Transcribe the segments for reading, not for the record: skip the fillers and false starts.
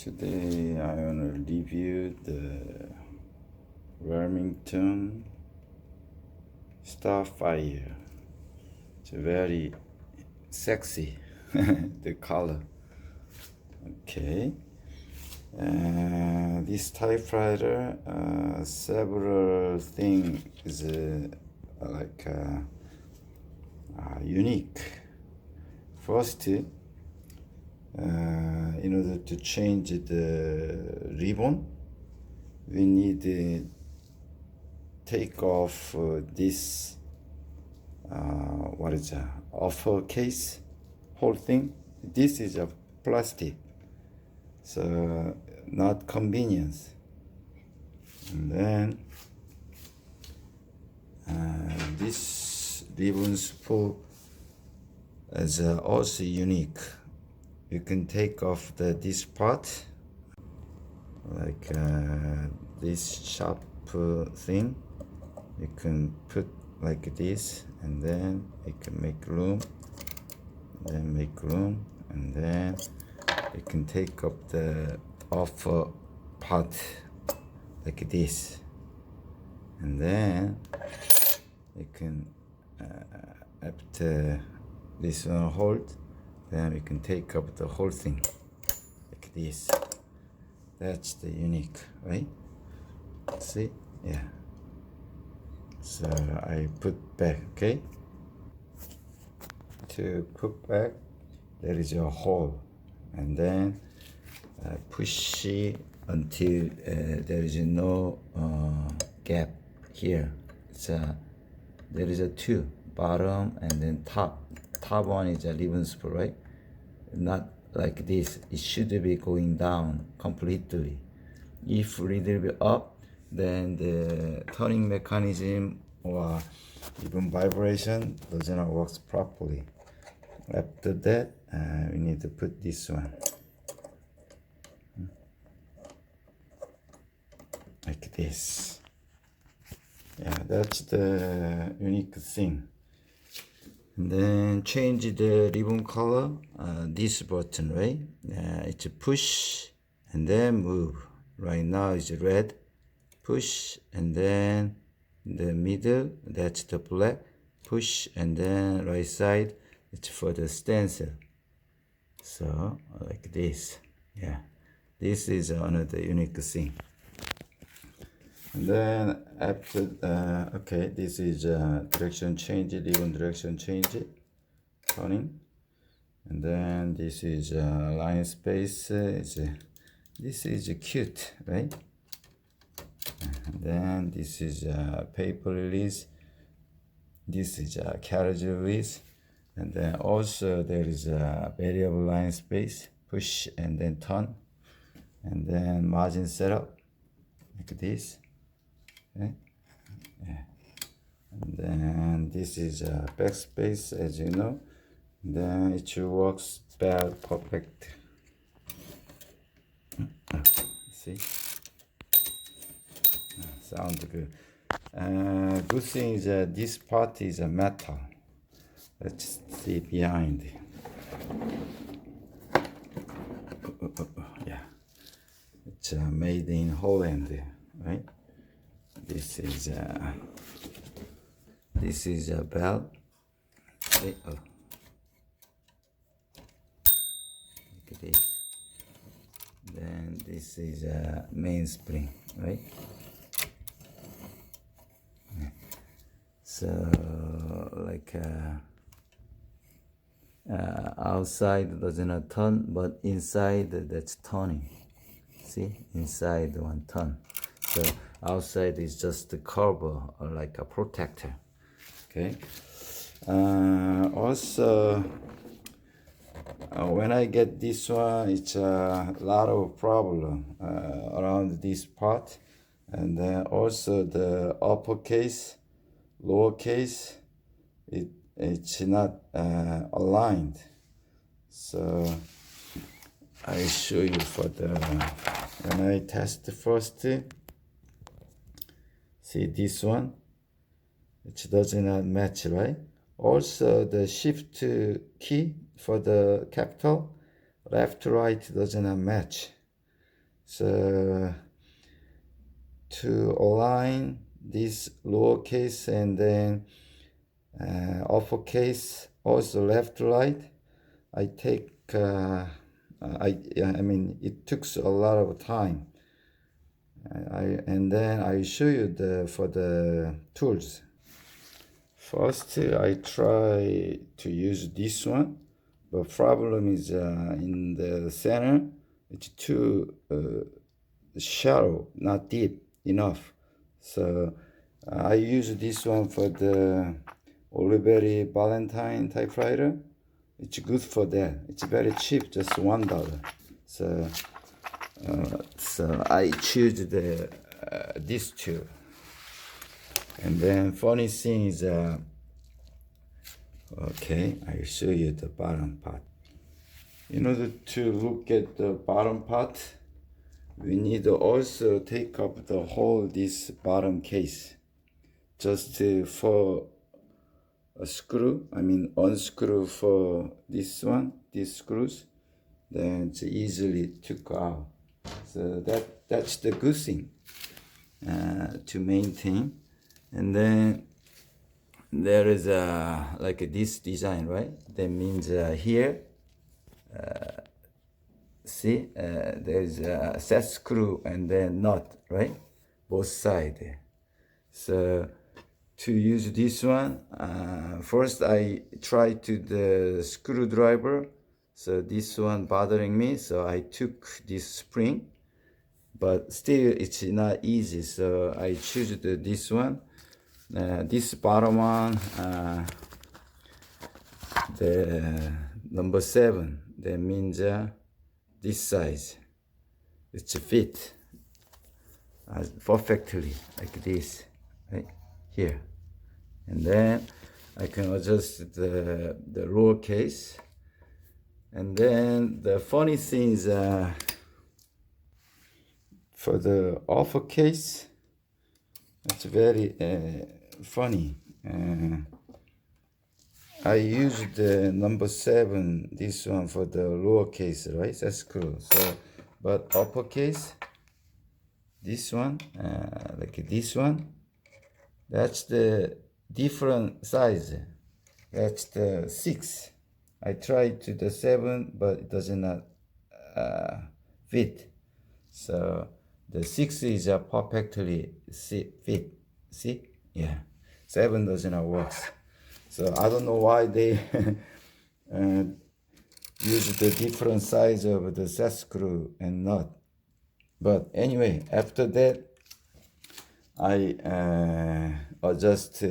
Today I want to review the Remington Starfire. It's very sexy, the color. Okay. This typewriter, several things unique. First, in order to change the ribbon, we need to take off this upper case whole thing. This is a plastic, so not convenience. And then this ribbon spool is also unique. You can take off this part, like this sharp thing. You can put like this, and then you can make room, and then you can take up the upper part like this, and then you can after this one hold, then we can take up the whole thing like this. That's the unique, right? See? Yeah. So I put back, okay? To put back, there is a hole, and then push it until there is no gap here. There is a two, bottom and then top. Top one is a ribbon spool, right? Not like this. It should be going down completely. If a little bit up, then the turning mechanism or even vibration does not work properly. After that, we need to put this one like this. Yeah, that's the unique thing. And then change the ribbon color. This button, right? It's a push and then move. Right now it's red. Push, and then the middle, that's the black. Push, and then right side, it's for the stencil. So like this. Yeah, this is another unique thing. And then after okay, this is direction change, ribbon direction change, turning. And then this is line space. This is cute, right? And then this is paper release. This is carriage release. And then also there is a variable line space, push and then turn. And then margin setup like this. Okay. Yeah. And then this is backspace, as you know. Then it works perfect. See, sounds good. Good thing is this part is a metal. Let's see behind. Yeah, it's made in Holland, right? This is a belt. Okay. Oh. Look at this. Then this is a mainspring, right? Yeah. So like outside doesn't turn, but inside that's turning. See, inside one turn. So outside is just the cover or like a protector. Okay. Also, when I get this one, it's a lot of problem around this part, and then also the upper case, lower case, it's not aligned. So I show you for when I test first. See this one, it does not match, right? Also the shift key for the capital left to right does not match. So to align this lowercase and then uppercase, also left to right, I take I mean it took a lot of time. And then I show you for the tools. First, I try to use this one, but problem is in the center, it's too shallow, not deep enough. So I use this one for the Olivetti Valentine typewriter. It's good for that. It's very cheap, just $1. So I choose these two. And then funny thing is, okay, I'll show you the bottom part. In order to look at the bottom part, we need to also take up the whole this bottom case, just for a screw. I mean unscrew for this one, these screws. Then it's easily took out. So that's the good thing to maintain. And then there is like this design, right? That means here, see, there's a set screw and then nut, right? Both sides. So to use this one, first I try to the screwdriver. So this one bothering me, so I took this spring, but still it's not easy. So I choose this one. This bottom one, the number 7, that means this size, it's fit perfectly like this, right here. And then I can adjust the lower case. And then the funny thing is for the upper case, it's very funny. I use the number 7, this one for the lower case, right? That's cool. So, but uppercase, this one, like this one, that's the different size. That's the 6. I tried to the 7, but it does not fit. So the 6 is perfectly fit. See? Yeah. 7 does not work. So I don't know why they use the different size of the set screw and nut. But anyway, after that, I adjust,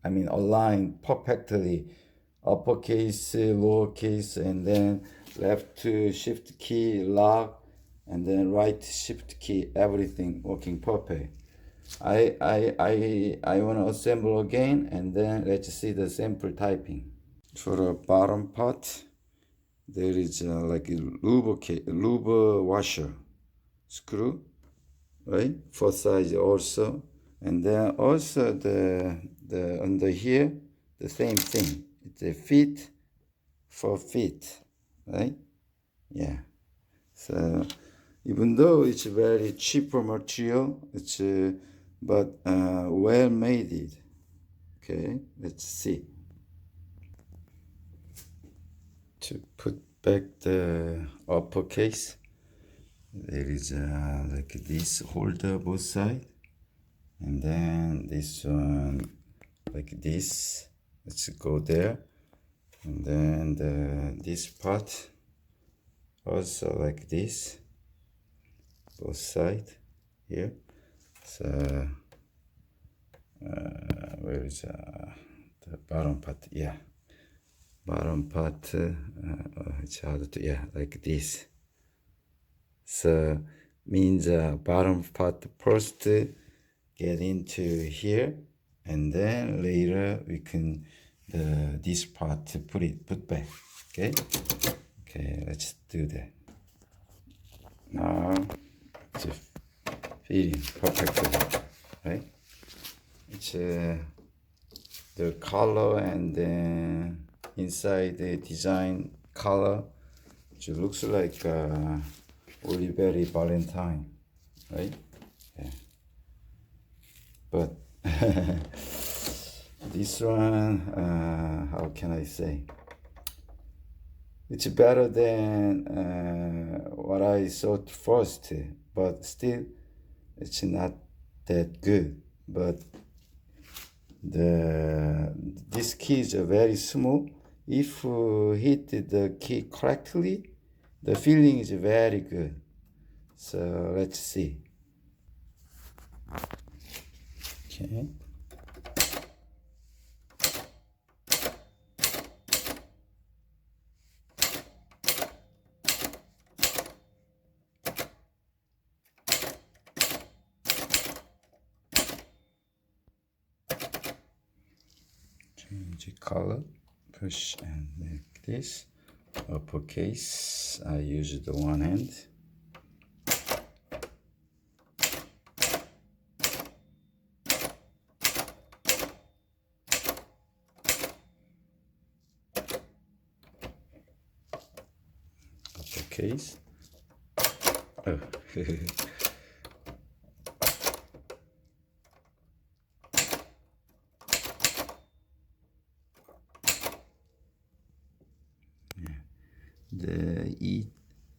align perfectly uppercase, lowercase, and then left shift key, lock, and then right shift key, everything working perfect. I want to assemble again, and then let's see the sample typing. For the bottom part, there is like a lube washer screw, right? For size also, and then also the under here, the same thing. It's a fit for fit, right? Yeah. So even though it's very cheaper material, it's but well made. Okay, let's see. To put back the upper case, there is like this holder both sides, and then this one like this. Let's go there, and then this part also like this, both sides here. So where is the bottom part? Yeah, bottom part. It's hard to, yeah, like this. So means bottom part first get into here, and then later we can this part to put back. Okay, let's do that. Now it's fitting perfectly, right? It's the color and then inside the design color, it looks like Oliveri Valentine, right? Yeah. But this one, how can I say? It's better than what I thought first, but still, it's not that good. But this key is very smooth. If you hit the key correctly, the feeling is very good. So let's see. Okay. Change color, push and make this uppercase. I use the one hand. Uppercase. Oh. The E,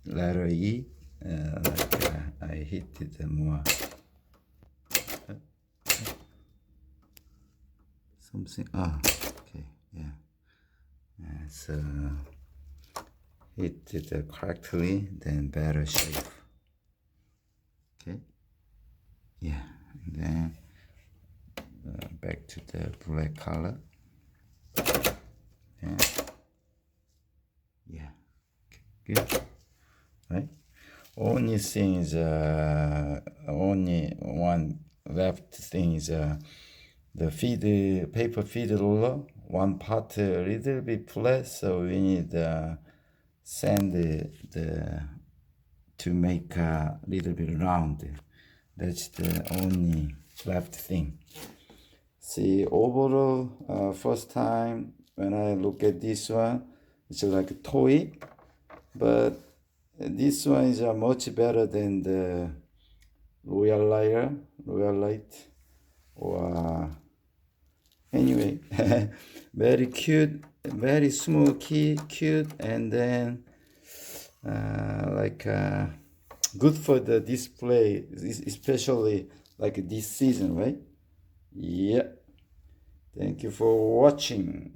letter E, I hit it more. Something, okay, yeah. So hit it correctly, then better shape. Okay, yeah, and then back to the black color. Yeah, good, right? Only thing is, only one left thing is the paper feed roller. One part a little bit flat, so we need sand to make a little bit round. That's the only left thing. See, overall, first time when I look at this one, it's like a toy, but this one is much better than the Royal Light, or anyway, very cute, very small key, cute, and then good for the display, especially like this season, right? Yeah. Thank you for watching.